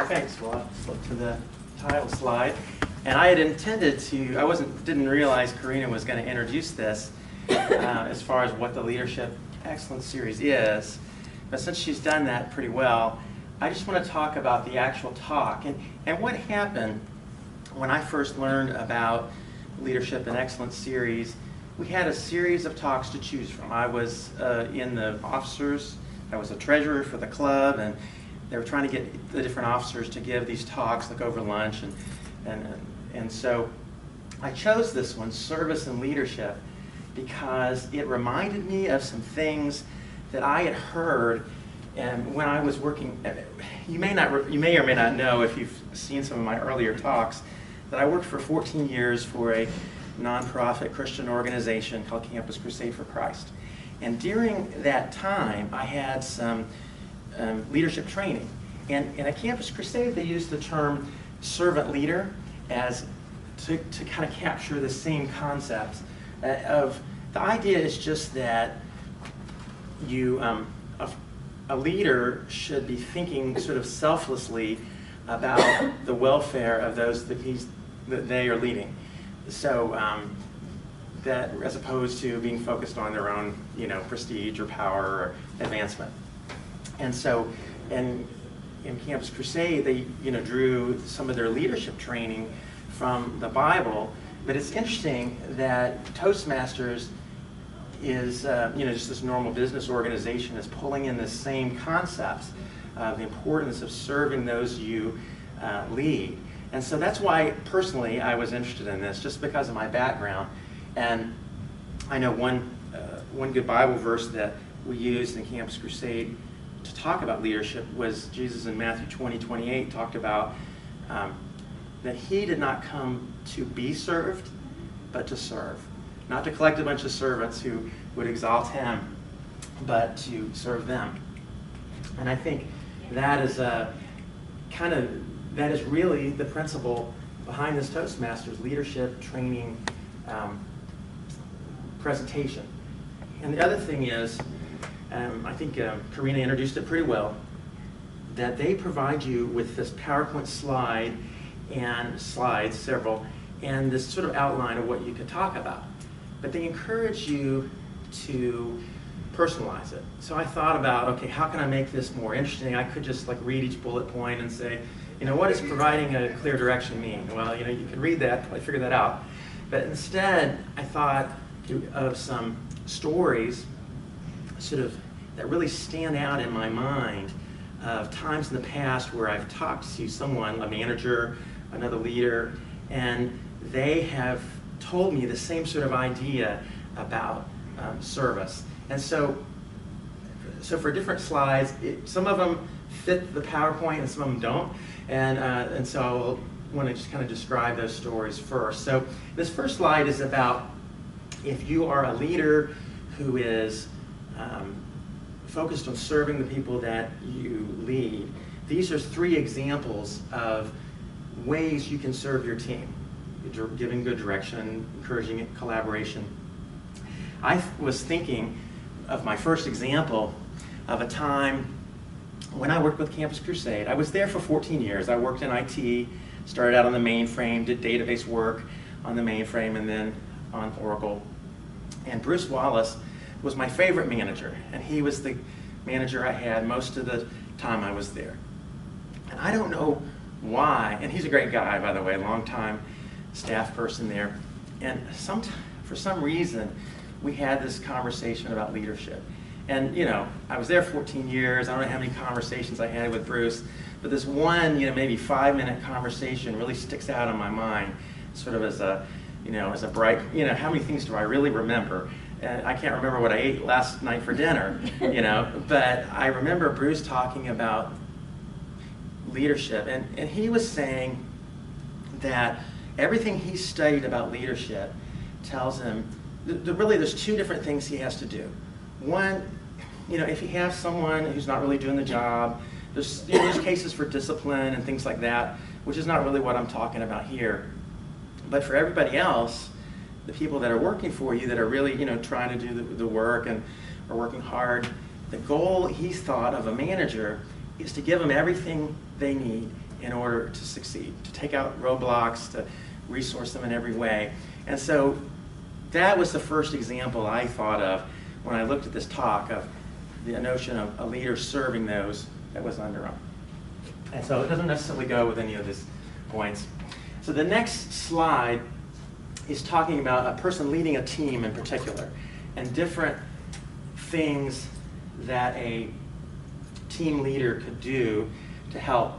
Thanks. Well, I'll flip to the title slide. And I had intended to, didn't realize Karina was going to introduce this as far as what the Leadership Excellence Series is. But since she's done that pretty well, I just want to talk about the actual talk. And what happened when I first learned about Leadership and Excellence Series, we had a series of talks to choose from. I was in the officers, I was a treasurer for the club, and they were trying to get the different officers to give these talks, like over lunch, and so I chose this one, Service and Leadership, because it reminded me of some things that I had heard, and when I was working. You may or may not know, if you've seen some of my earlier talks, that I worked for 14 years for a nonprofit Christian organization called Campus Crusade for Christ. And during that time, I had some leadership training. And at Campus Crusade, they used the term servant leader as to kind of capture the same concepts of the idea is just that you a leader should be thinking sort of selflessly about the welfare of those that they are leading. So that as opposed to being focused on their own, prestige or power or advancement. And so, in Campus Crusade, they drew some of their leadership training from the Bible. But it's interesting that Toastmasters is, just this normal business organization is pulling in the same concepts of the importance of serving those you lead. And so that's why, personally, I was interested in this, just because of my background. And I know one good Bible verse that we used in Campus Crusade to talk about leadership was Jesus in Matthew 20:28 talked about that he did not come to be served, but to serve. Not to collect a bunch of servants who would exalt him, but to serve them. And I think that is that is really the principle behind this Toastmasters leadership training presentation. And the other thing is, I think Karina introduced it pretty well, that they provide you with this PowerPoint slide and slides, several, and this sort of outline of what you could talk about. But they encourage you to personalize it. So I thought about, okay, how can I make this more interesting? I could just read each bullet point and say, what does providing a clear direction mean? Well, you could read that, probably figure that out. But instead, I thought of some stories that really stand out in my mind of times in the past where I've talked to someone, a manager, another leader, and they have told me the same sort of idea about service. And so for different slides, some of them fit the PowerPoint and some of them don't. And so I want to just kind of describe those stories first. So this first slide is about if you are a leader who is focused on serving the people that you lead. These are 3 examples of ways you can serve your team. Giving good direction, encouraging collaboration. I was thinking of my first example of a time when I worked with Campus Crusade. I was there for 14 years. I worked in IT, started out on the mainframe, did database work on the mainframe, and then on Oracle. And Bruce Wallace was my favorite manager, and he was the manager I had most of the time I was there. And I don't know why, and he's a great guy, by the way, long time staff person there. And for some reason, we had this conversation about leadership. And I was there 14 years. I don't know how many conversations I had with Bruce, but this one, maybe 5-minute conversation really sticks out in my mind, sort of as a bright, how many things do I really remember? And I can't remember what I ate last night for dinner, but I remember Bruce talking about leadership, and he was saying that everything he studied about leadership tells him really there's 2 different things he has to do. One, if you have someone who's not really doing the job, there's cases for discipline and things like that, which is not really what I'm talking about here. But for everybody else, the people that are working for you that are really trying to do the work and are working hard, the goal he's thought of a manager is to give them everything they need in order to succeed, to take out roadblocks, to resource them in every way. And so that was the first example I thought of when I looked at this talk, of the notion of a leader serving those that was under them. And so it doesn't necessarily go with any of these points. So the next slide is talking about a person leading a team in particular, and different things that a team leader could do to help,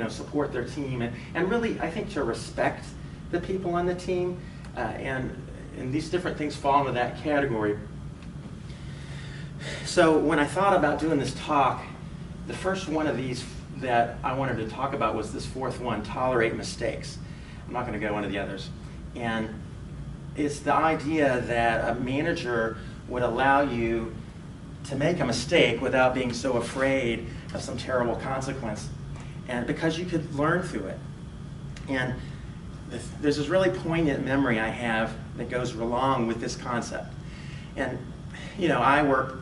support their team, and really, I think, to respect the people on the team, and these different things fall into that category. So when I thought about doing this talk, the first one of these that I wanted to talk about was this fourth one, tolerate mistakes. I'm not going to go into the others. And it's the idea that a manager would allow you to make a mistake without being so afraid of some terrible consequence, and because you could learn through it. And there's this really poignant memory I have that goes along with this concept. And I work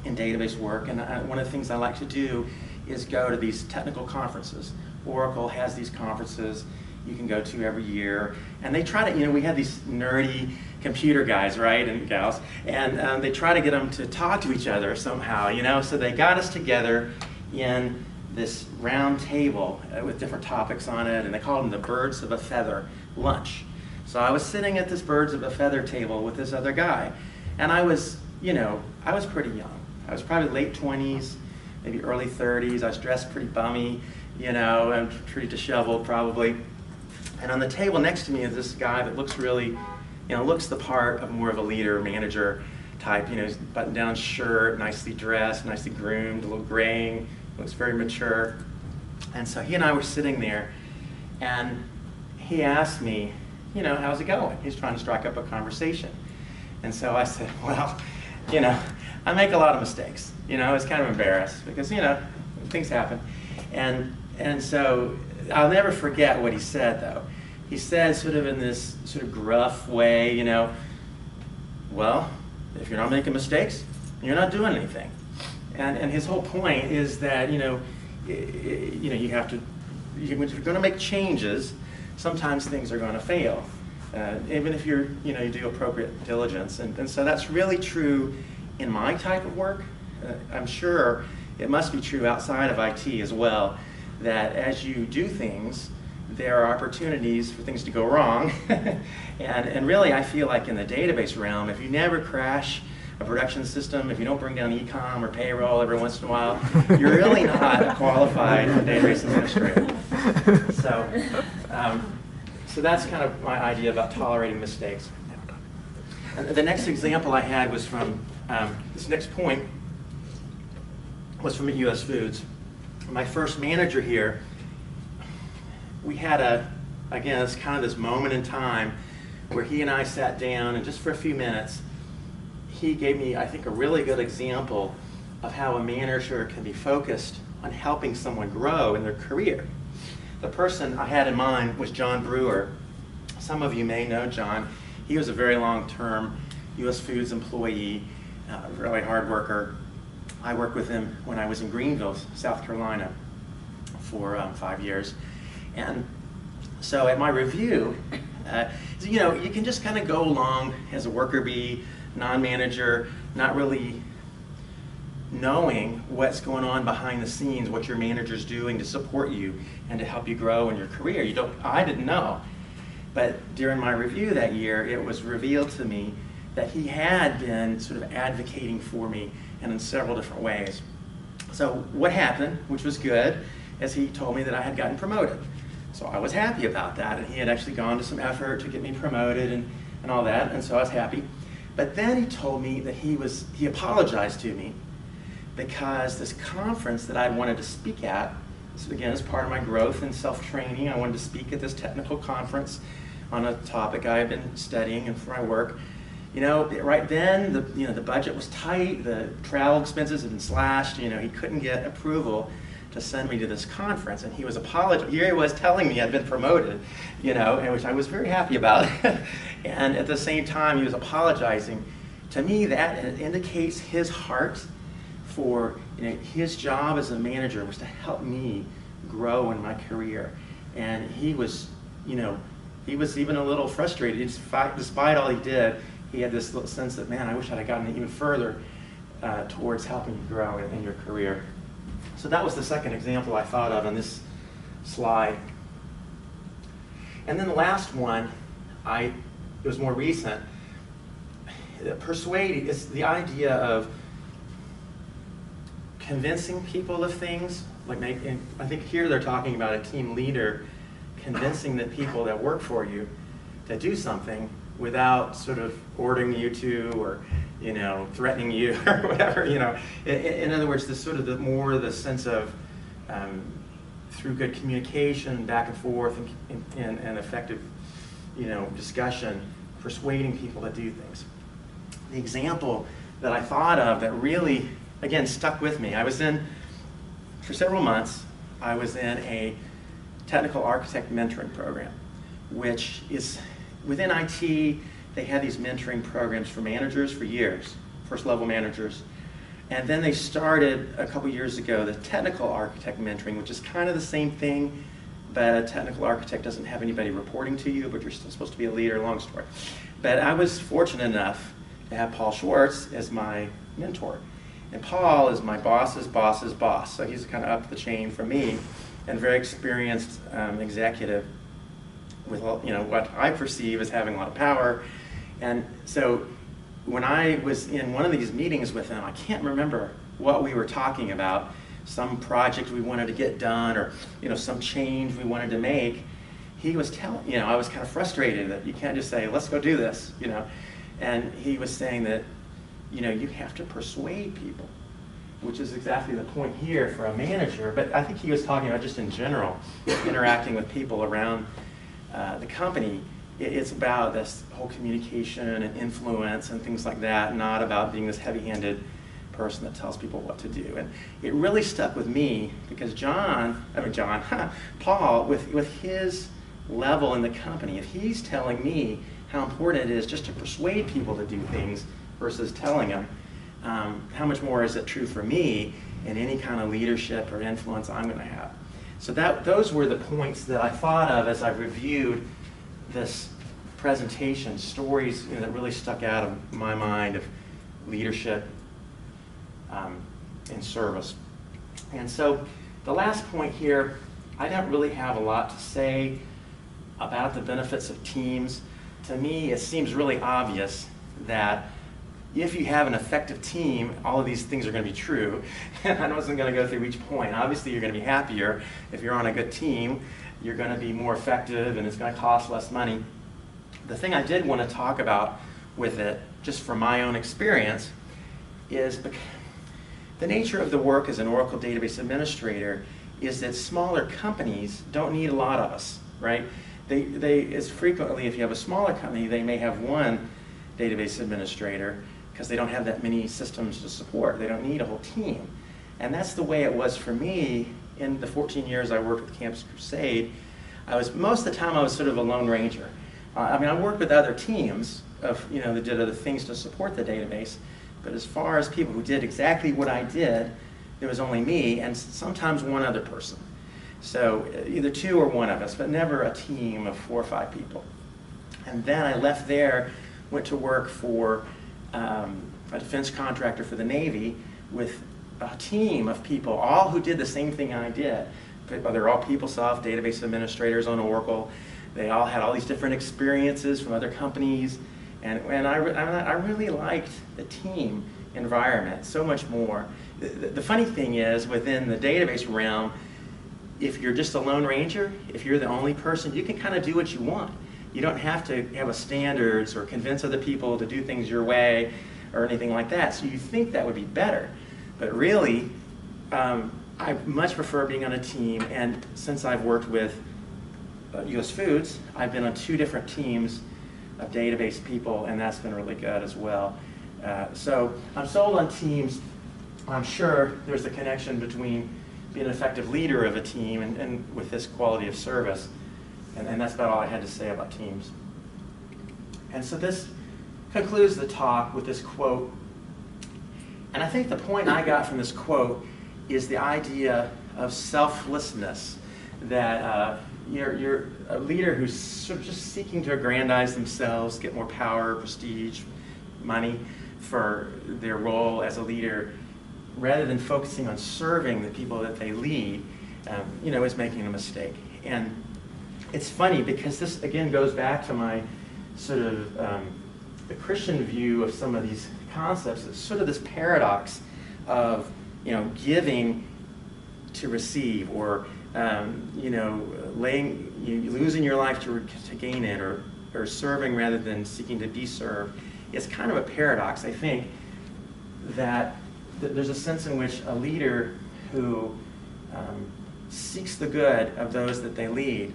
in database work, and one of the things I like to do is go to these technical conferences. Oracle has these conferences you can go to every year, and they try to, we have these nerdy computer guys, right, and gals, and they try to get them to talk to each other somehow, so they got us together in this round table with different topics on it, and they called them the birds of a feather lunch. So I was sitting at this birds of a feather table with this other guy, and I was pretty young. I was probably late 20s, maybe early 30s. I was dressed pretty bummy, I'm pretty disheveled probably. And on the table next to me is this guy that looks really, looks the part of more of a leader, manager type. His button-down shirt, nicely dressed, nicely groomed, a little graying, looks very mature. And so he and I were sitting there, and he asked me, how's it going? He's trying to strike up a conversation. And so I said, well, I make a lot of mistakes. I was kind of embarrassed because, things happen. And so I'll never forget what he said, though. He said, sort of in this sort of gruff way, well, if you're not making mistakes, you're not doing anything. And his whole point is that, you have to, if you're going to make changes, sometimes things are going to fail, even if you do appropriate diligence. And so that's really true in my type of work. I'm sure it must be true outside of IT as well, that as you do things, there are opportunities for things to go wrong. and really, I feel like in the database realm, if you never crash a production system, if you don't bring down e-com or payroll every once in a while, you're really not a qualified database administrator. So that's kind of my idea about tolerating mistakes. And the next example I had was from, this next point was from US Foods. My first manager here, we had again, it's kind of this moment in time where he and I sat down, and just for a few minutes, he gave me, I think, a really good example of how a manager can be focused on helping someone grow in their career. The person I had in mind was John Brewer. Some of you may know John. He was a very long-term US Foods employee, really hard worker. I worked with him when I was in Greenville, South Carolina, for 5 years. And so at my review, you can just kind of go along as a worker bee, non-manager, not really knowing what's going on behind the scenes, what your manager's doing to support you and to help you grow in your career. I didn't know. But during my review that year, it was revealed to me that he had been sort of advocating for me, and in several different ways. So what happened, which was good, is he told me that I had gotten promoted. So I was happy about that, and he had actually gone to some effort to get me promoted and all that, and so I was happy. But then he told me that he apologized to me because this conference that I wanted to speak at, so again, as part of my growth and self-training, I wanted to speak at this technical conference on a topic I had been studying and for my work. Right then, the budget was tight, the travel expenses had been slashed, he couldn't get approval to send me to this conference, and he was apologizing. Here he was telling me I'd been promoted, and which I was very happy about. And at the same time, he was apologizing. To me, that indicates his heart for, his job as a manager was to help me grow in my career. And he was, he was even a little frustrated. Despite all he did, he had this little sense that, man, I wish I'd gotten even further towards helping you grow in your career. So that was the second example I thought of on this slide. And then the last one, it was more recent. Persuading is the idea of convincing people of things. I think here they're talking about a team leader convincing the people that work for you to do something without sort of ordering you to, or threatening you or whatever. In other words, this sort of the sense of through good communication, back and forth, and effective discussion, persuading people to do things. The example that I thought of that really, again, stuck with me. For several months, I was in a technical architect mentoring program, which is, within IT, they had these mentoring programs for managers for years, first level managers. And then they started a couple years ago the technical architect mentoring, which is kind of the same thing, but a technical architect doesn't have anybody reporting to you, but you're still supposed to be a leader, long story. But I was fortunate enough to have Paul Schwartz as my mentor. And Paul is my boss's boss's boss, so he's kind of up the chain from me, and very experienced executive with what I perceive as having a lot of power. And so when I was in one of these meetings with him, I can't remember what we were talking about, some project we wanted to get done, or some change we wanted to make. He was telling, I was kind of frustrated that you can't just say, let's go do this, And he was saying that, you have to persuade people, which is exactly the point here for a manager. But I think he was talking about just in general, interacting with people around the company. It's about this whole communication and influence and things like that, not about being this heavy-handed person that tells people what to do. And it really stuck with me because Paul, with his level in the company, if he's telling me how important it is just to persuade people to do things versus telling them, how much more is it true for me in any kind of leadership or influence I'm going to have? So those were the points that I thought of as I reviewed this presentation, stories that really stuck out of my mind of leadership in service. And so the last point here, I don't really have a lot to say about the benefits of teams. To me, it seems really obvious that if you have an effective team, all of these things are going to be true. And I wasn't going to go through each point. Obviously, you're going to be happier if you're on a good team. You're going to be more effective, and it's going to cost less money. The thing I did want to talk about with it, just from my own experience, is the nature of the work as an Oracle database administrator is that smaller companies don't need a lot of us, right? They as frequently, if you have a smaller company, they may have one database administrator because they don't have that many systems to support. They don't need a whole team. And that's the way it was for me in the 14 years I worked with Campus Crusade. Most of the time I was sort of a lone ranger. I worked with other teams that did other things to support the database, but as far as people who did exactly what I did, there was only me and sometimes one other person. So either two or one of us, but never a team of 4 or 5 people. And then I left there, went to work for a defense contractor for the Navy with a team of people, all who did the same thing I did. They're all PeopleSoft database administrators on Oracle. They all had all these different experiences from other companies. And I really liked the team environment so much more. The funny thing is, within the database realm, if you're just a lone ranger, if you're the only person, you can kind of do what you want. You don't have to have a standards or convince other people to do things your way or anything like that. So you think that would be better. But really, I much prefer being on a team. And since I've worked with US Foods, I've been on 2 different teams of database people, and that's been really good as well. So I'm sold on teams. I'm sure there's a connection between being an effective leader of a team and with this quality of service. And that's about all I had to say about teams. And so this concludes the talk with this quote. And I think the point I got from this quote is the idea of selflessness, that you're a leader who's sort of just seeking to aggrandize themselves, get more power, prestige, money for their role as a leader, rather than focusing on serving the people that they lead, is making a mistake. And it's funny because this, again, goes back to my sort of the Christian view of some of these concepts. It's sort of this paradox of, giving to receive, or, losing your life to gain it, or serving rather than seeking to be served. It's kind of a paradox, I think, that there's a sense in which a leader who seeks the good of those that they lead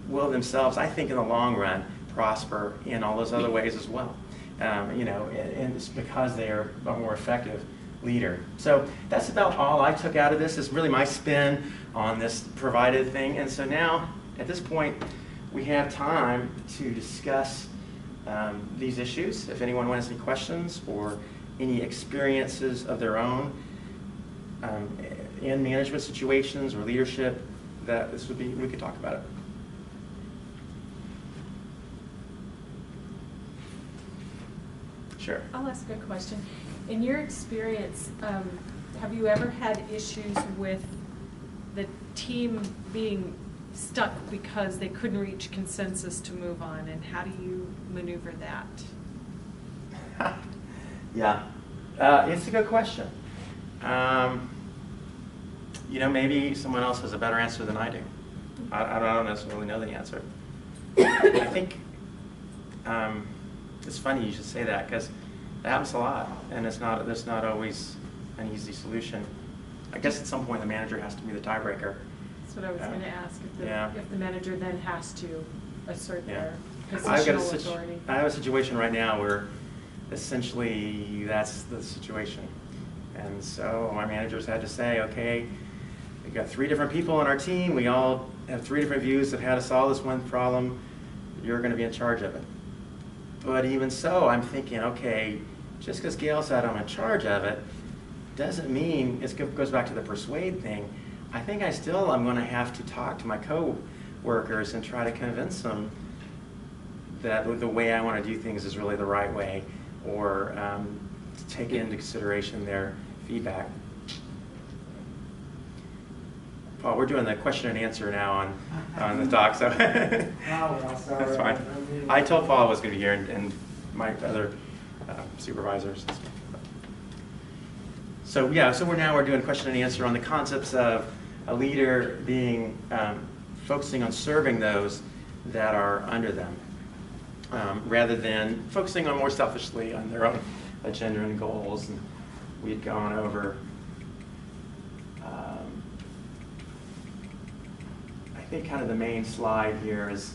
will themselves, I think, in the long run, prosper in all those other ways as well. And it's because they are a more effective leader. So that's about all I took out of this. Is really my spin on this provided thing. And so now, at this point, we have time to discuss these issues. If anyone wants any questions or any experiences of their own in management situations or leadership, we could talk about it. Sure. I'll ask a question. In your experience, have you ever had issues with the team being stuck because they couldn't reach consensus to move on, and how do you maneuver that? Yeah, it's a good question. Maybe someone else has a better answer than I do. I don't necessarily know the answer. I think it's funny you should say that, because it happens a lot, and there's not always an easy solution. I guess at some point the manager has to be the tiebreaker. That's what I was going to ask, if the manager then has to assert their positional authority. I have a situation right now where essentially that's the situation. And so my managers had to say, okay, we've got 3 different people on our team. We all have 3 different views of how to solve this one problem. You're going to be in charge of it. But even so, I'm thinking, okay, just because Gail said I'm in charge of it doesn't mean, it goes back to the persuade thing. I think I'm going to have to talk to my co-workers and try to convince them that the way I want to do things is really the right way, or to take into consideration their feedback. Paul, we're doing the question and answer now on the doc, so that's fine. I told Paul I was going to be here, and my other supervisors. So yeah, so we're doing question and answer on the concepts of a leader being focusing on serving those that are under them, rather than focusing on more selfishly on their own agenda and goals. And we'd gone over, I think, kind of the main slide here is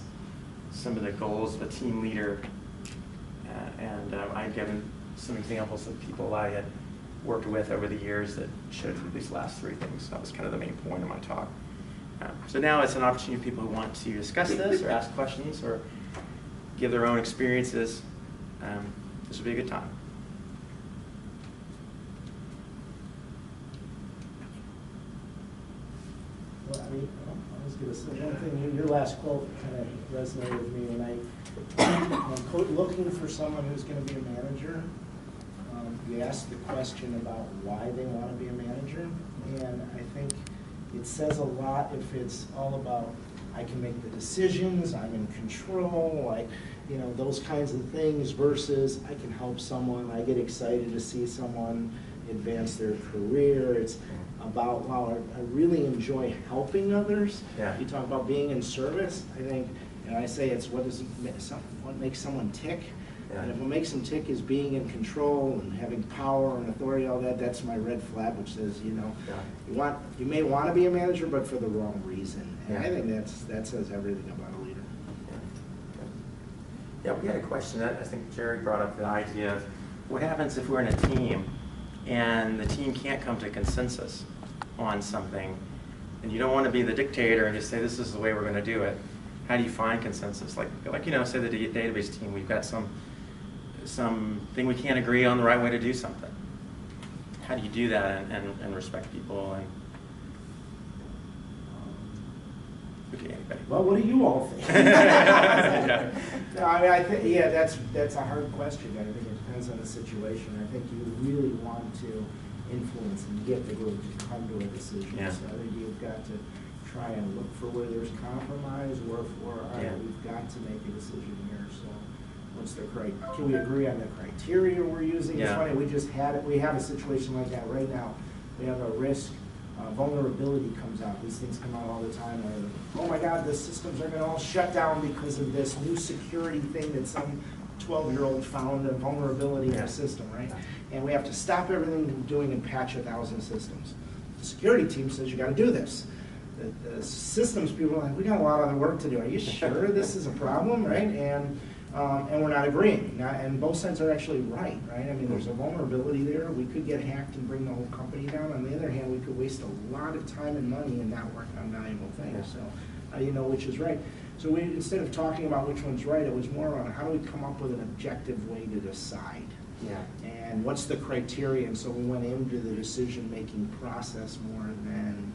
some of the goals of a team leader, and I'd given some examples of people I had worked with over the years that showed these last 3 things. That was kind of the main point of my talk. So now it's an opportunity for people who want to discuss this or ask questions or give their own experiences. This would be a good time. Well, I was going to say one thing. Your last quote kind of resonated with me, and I'm looking for someone who's going to be a manager. You asked the question about why they want to be a manager, and I think it says a lot if it's all about, I can make the decisions, I'm in control, those kinds of things, versus I can help someone, I get excited to see someone advance their career. It's about, wow, I really enjoy helping others. Yeah. You talk about being in service. I think, I say it's what makes someone tick. Yeah. And if what makes them tick is being in control and having power and authority, all that, that's my red flag, which says, Yeah. you may want to be a manager, but for the wrong reason. And Yeah. I think that says everything about a leader. Yeah, we had a question that I think Jerry brought up, the idea of what happens if we're in a team and the team can't come to consensus on something, and you don't want to be the dictator and just say this is the way we're going to do it. How do you find consensus? Like say the database team, we've got something we can't agree on the right way to do something. How do you do that and respect people? And Could be anybody. Well, what do you all think? Yeah. No, I mean, I think, yeah, that's a hard question. I think it depends on the situation. I think you really want to influence and get the group to come to a decision. Yeah. So I think you've got to try and look for where there's compromise, or all right, Yeah. we've got to make a decision here. So what's the can we agree on the criteria we're using? It's Yeah. funny, we have a situation like that right now. We have a risk. Vulnerability comes out. These things come out all the time. Oh my God, the systems are going to all shut down because of this new security thing that some 12-year-old found a vulnerability in the system, right? And we have to stop everything we're doing and patch 1,000 systems. The security team says you got to do this. The systems people are like, we got a lot of other work to do. Are you sure this is a problem, right? And we're not agreeing. And both sides are actually right? I mean, there's a vulnerability there. We could get hacked and bring the whole company down. On the other hand, we could waste a lot of time and money and not work on valuable things. So how do you know which is right? So instead of talking about which one's right, it was more on how do we come up with an objective way to decide? Yeah. And what's the criteria? And so we went into the decision-making process more than,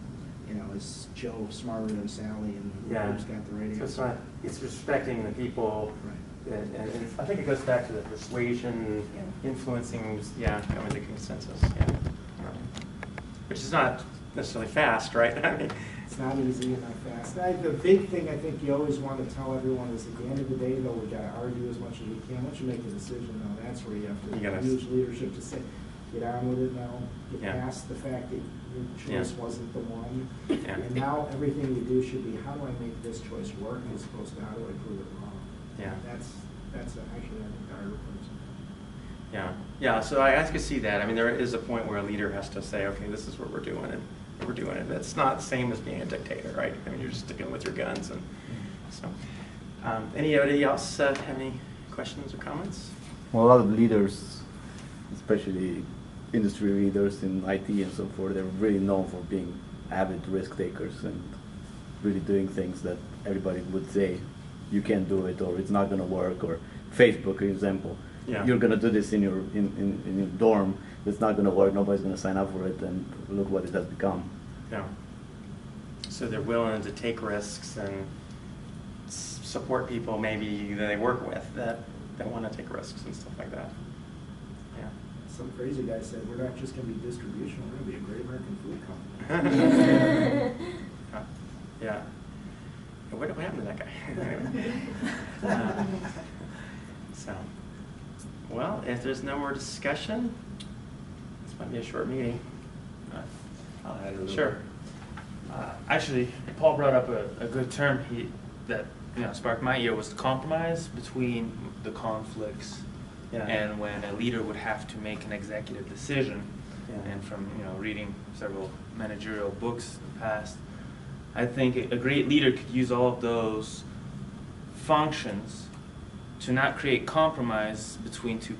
is Joe smarter than Sally and who's got the right answer? It's respecting the people. Right. And I think it goes back to the persuasion, influencing, coming to consensus, which is not necessarily fast, right? I mean, it's not easy and not fast. The big thing I think you always want to tell everyone is at the end of the day, though, we've got to argue as much as we can. Once you make the decision, though, that's where you have to use leadership to say, get on with it now, get past the fact that your choice wasn't the one. And now everything you do should be, how do I make this choice work as opposed to how do I prove it wrong? Yeah. That's actually, I think, the harder part. Yeah. So I could see that. I mean, there is a point where a leader has to say, okay, this is what we're doing, and we're doing it. That's not the same as being a dictator, right? I mean, you're just sticking with your guns. And so, anybody else have any questions or comments? Well, a lot of leaders, especially industry leaders in IT and so forth, they're really known for being avid risk takers and really doing things that everybody would say you can't do it, or it's not going to work. Or Facebook, for example, you're going to do this in your dorm, it's not going to work, nobody's going to sign up for it, and look what it has become. Yeah. So they're willing to take risks and support people maybe that they work with that want to take risks and stuff like that. Yeah. Some crazy guy said, we're not just going to be distribution, we're going to be a great American food company. Yeah. What happened to that guy? So, well, if there's no more discussion, this might be a short meeting. I'll add a little Sure. bit. Actually, Paul brought up a good term that sparked my ear, was the compromise between the conflicts and when a leader would have to make an executive decision. And from reading several managerial books in the past, I think a great leader could use all of those functions to not create compromise between two